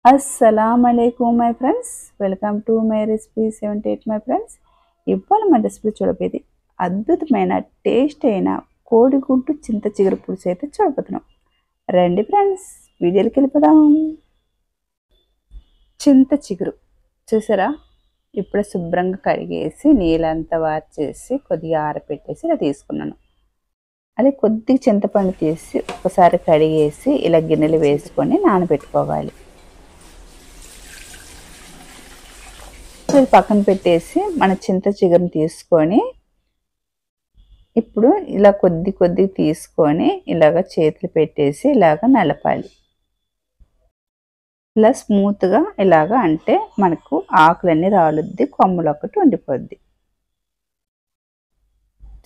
అస్సలాముఅలైకుం my friends, welcome to my recipe 78 my friends. ఇవాళ మన recipe చూడబోయేది అద్భుతమైన టేస్ట్ అయిన కోడిగుడ్డు చింత చిగురు పులుసు అయితే చూడబోతున్నాం. రండి ఫ్రెండ్స్, వీడియోకి వెళ్ళిపోదాం. చింత చిగురు చూసారా, ఇప్పుడే శుభ్రంగా కడిగేసి నీళ్ళంతా వార్చేసి కొద్దిగా ఆరపెట్టేసి ఇలా తీసుకున్నాను. అదే కొద్దిగా చింతపండు తీసి ఒకసారి కడిగేసి ఇలా గిన్నెలు వేసుకొని నానబెట్టుకోవాలి. పక్కన పెట్టేసి మన చింత చిగురుని తీసుకొని ఇప్పుడు ఇలా కొద్ది తీసుకొని ఇలాగ చేతులు పెట్టేసి ఇలాగ నలపాలి. ఇలా స్మూత్గా ఇలాగ అంటే మనకు ఆకులన్నీ రాలుద్ది, కొమ్మలు ఒకటి ఉండిపోద్ది.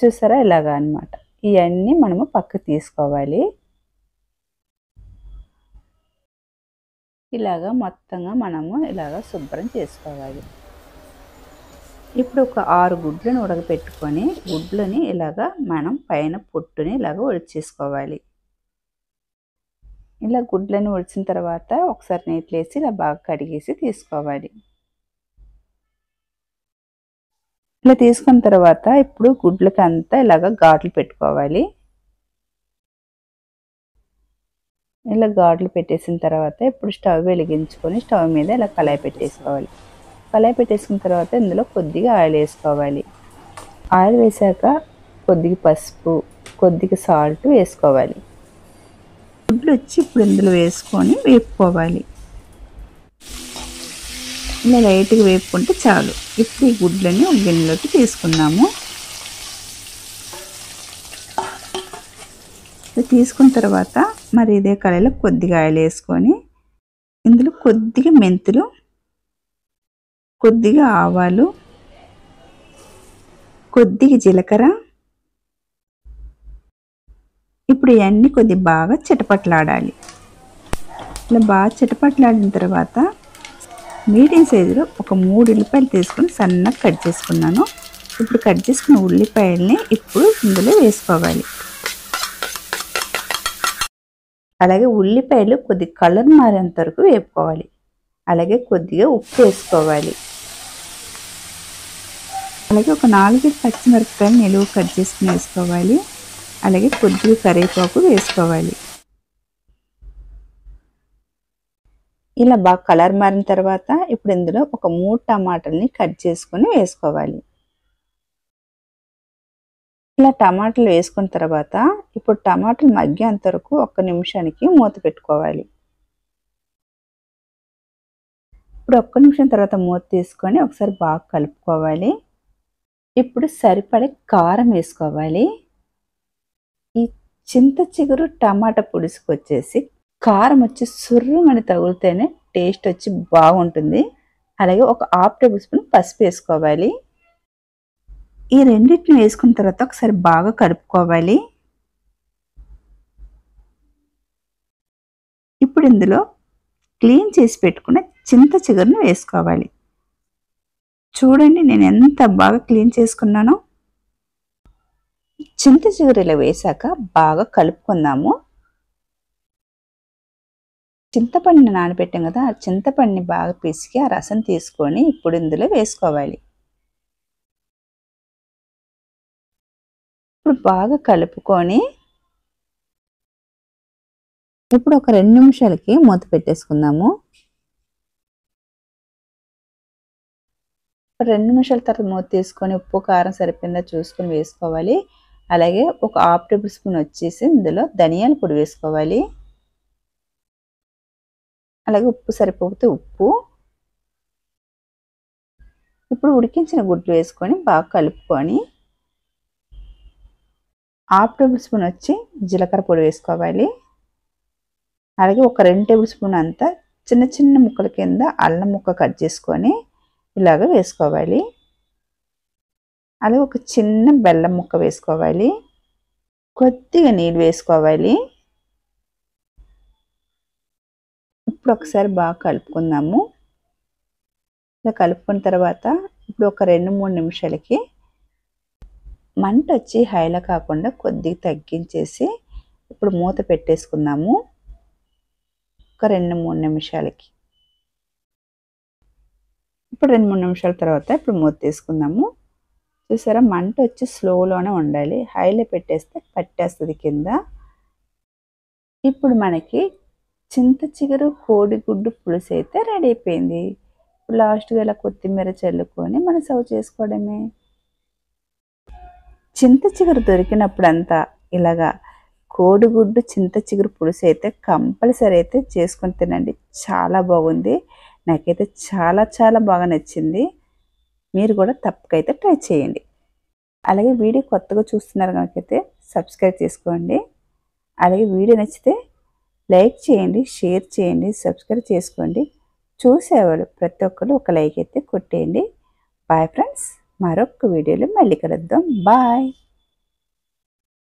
చూసారా, ఇలాగ అన్నమాట. ఇవన్నీ మనము పక్క తీసుకోవాలి. ఇలాగ మొత్తంగా మనము ఇలాగ శుభ్రం చేసుకోవాలి. ఇప్పుడు ఒక 6 గుడ్లను ఉడకపెట్టుకొని గుడ్లని ఇలాగ మనం పైన పొట్టుని ఇలాగ ఒలిచేసుకోవాలి. ఇలా గుడ్లను ఒలిచిన తర్వాత ఒకసారి నీళ్ళు వేసి ఇలా బాగా కడిగేసి తీసుకోవాలి. ఇలా తీసుకున్న తర్వాత ఇప్పుడు గుడ్లకి అంతా ఇలాగ ఘాట్లు పెట్టుకోవాలి. ఇలా ఘాట్లు పెట్టేసిన తర్వాత ఇప్పుడు స్టవ్ వెలిగించుకొని స్టవ్ మీద ఇలా కళాయి పెట్టేసుకోవాలి. కళాయి పెట్టేసుకున్న తర్వాత ఇందులో కొద్దిగా ఆయిల్ వేసుకోవాలి. ఆయిల్ వేసాక కొద్దిగా పసుపు, కొద్దిగా సాల్ట్ వేసుకోవాలి. గుడ్లు వచ్చి ఇప్పుడు ఇందులో వేసుకొని వేపుకోవాలి. ఇలా లైట్గా వేపుకుంటే చాలు. ఇప్పుడు ఈ గుడ్లని ఒక గిన్నెలోకి తీసుకుందాము. తీసుకున్న తర్వాత మరి ఇదే కళాయిలో కొద్దిగా ఆయిల్ వేసుకొని ఇందులో కొద్దిగా మెంతులు, కొద్దిగా ఆవాలు, కొద్దిగా జీలకర్ర, ఇప్పుడు ఇవన్నీ కొద్దిగా బాగా చిటపట్లాడాలి. ఇలా బాగా చిటపట్లాడిన తర్వాత మీడియం సైజులో ఒక 3 ఉల్లిపాయలు తీసుకొని సన్నగా కట్ చేసుకున్నాను. ఇప్పుడు కట్ చేసుకున్న ఉల్లిపాయల్ని ఇప్పుడు ఇందులో వేసుకోవాలి. అలాగే ఉల్లిపాయలు కొద్దిగా కలర్ మారేంత వరకు వేపుకోవాలి. అలాగే కొద్దిగా ఉప్పు వేసుకోవాలి. అలాగే ఒక 4 పచ్చిమిరపకాయలు నిలువు కట్ చేసుకుని వేసుకోవాలి. అలాగే కొద్దిగా కరివేపాకు వేసుకోవాలి. ఇలా బాగా కలర్ మారిన తర్వాత ఇప్పుడు ఇందులో ఒక 3 టమాటాలని కట్ చేసుకొని వేసుకోవాలి. ఇలా టమాటాలు వేసుకున్న తర్వాత ఇప్పుడు టమాటాలు మగ్గేంత వరకు 1 నిమిషానికి మూత పెట్టుకోవాలి. ఇప్పుడు 1 నిమిషం తర్వాత మూత తీసుకొని ఒకసారి బాగా కలుపుకోవాలి. ఇప్పుడు సరిపడే కారం వేసుకోవాలి. ఈ చింత చిగురు టమాటా పులుసుకు వచ్చేసి కారం వచ్చి సుర్రుమని తగులుతేనే టేస్ట్ వచ్చి బాగుంటుంది. అలాగే ఒక 1/2 టేబుల్ స్పూన్ పసుపు వేసుకోవాలి. ఈ రెండింటిని వేసుకున్న తర్వాత ఒకసారి బాగా కలుపుకోవాలి. ఇప్పుడు ఇందులో క్లీన్ చేసి పెట్టుకున్న చింత చిగురుని వేసుకోవాలి. చూడండి, నేను ఎంత బాగా క్లీన్ చేసుకున్నానో. చింత చిగురు ఇలా వేసాక బాగా కలుపుకుందాము. చింతపండుని నానబెట్టాం కదా, ఆ చింతపండుని బాగా పిసికి ఆ రసం తీసుకొని ఇప్పుడు ఇందులో వేసుకోవాలి. ఇప్పుడు బాగా కలుపుకొని ఇప్పుడు ఒక 2 నిమిషాలకి మూత పెట్టేసుకుందాము. 2 నిమిషాల తర్వాత మూత తీసుకొని ఉప్పు కారం సరిపోయిందా చూసుకొని వేసుకోవాలి. అలాగే ఒక 1/2 టేబుల్ స్పూన్ వచ్చేసి ఇందులో ధనియాల పొడి వేసుకోవాలి. అలాగే ఉప్పు సరిపోతే ఉప్పు. ఇప్పుడు ఉడికించిన గుడ్లు వేసుకొని బాగా కలుపుకొని 1/2 టేబుల్ స్పూన్ వచ్చి జీలకర్ర పొడి వేసుకోవాలి. అలాగే ఒక 2 టేబుల్ స్పూన్ అంతా చిన్న చిన్న ముక్కల కింద అల్లం ముక్క కట్ చేసుకొని ఇలాగ వేసుకోవాలి. అలాగే ఒక చిన్న బెల్లం ముక్క వేసుకోవాలి. కొద్దిగా నీళ్ళు వేసుకోవాలి. ఇప్పుడు ఒకసారి బాగా కలుపుకుందాము. ఇలా కలుపుకున్న తర్వాత ఇప్పుడు ఒక 2-3 నిమిషాలకి మంట వచ్చి హైలో కాకుండా కొద్దిగా తగ్గించేసి ఇప్పుడు మూత పెట్టేసుకుందాము. ఒక 2-3 నిమిషాలకి. ఇప్పుడు 2-3 నిమిషాల తర్వాత ఇప్పుడు మూత తీసుకుందాము. చూసారా, మంట వచ్చి స్లోలోనే ఉండాలి. హైలో పెట్టేస్తే పట్టేస్తుంది కింద. ఇప్పుడు మనకి చింత చిగురు కోడిగుడ్డు పులుసు అయితే రెడీ అయిపోయింది. ఇప్పుడు లాస్ట్గా ఇలా కొత్తిమీర చల్లుకొని మనం సర్వ్ చేసుకోవడమే. చింత చిగురు దొరికినప్పుడంతా ఇలాగా కోడిగుడ్డు చింత చిగురు పులుసు అయితే కంపల్సరీ అయితే చేసుకొని తినండి. చాలా బాగుంది. నాకైతే చాలా చాలా బాగా నచ్చింది. మీరు కూడా తప్పకైతే ట్రై చేయండి. అలాగే వీడియో కొత్తగా చూస్తున్నారు కనుకైతే సబ్స్క్రైబ్ చేసుకోండి. అలాగే వీడియో నచ్చితే లైక్ చేయండి, షేర్ చేయండి, సబ్స్క్రైబ్ చేసుకోండి. చూసేవాళ్ళు ప్రతి ఒక్కరు ఒక లైక్ అయితే కొట్టేయండి. బాయ్ ఫ్రెండ్స్, మరొక వీడియోలో మళ్ళీ కలుద్దాం. బాయ్.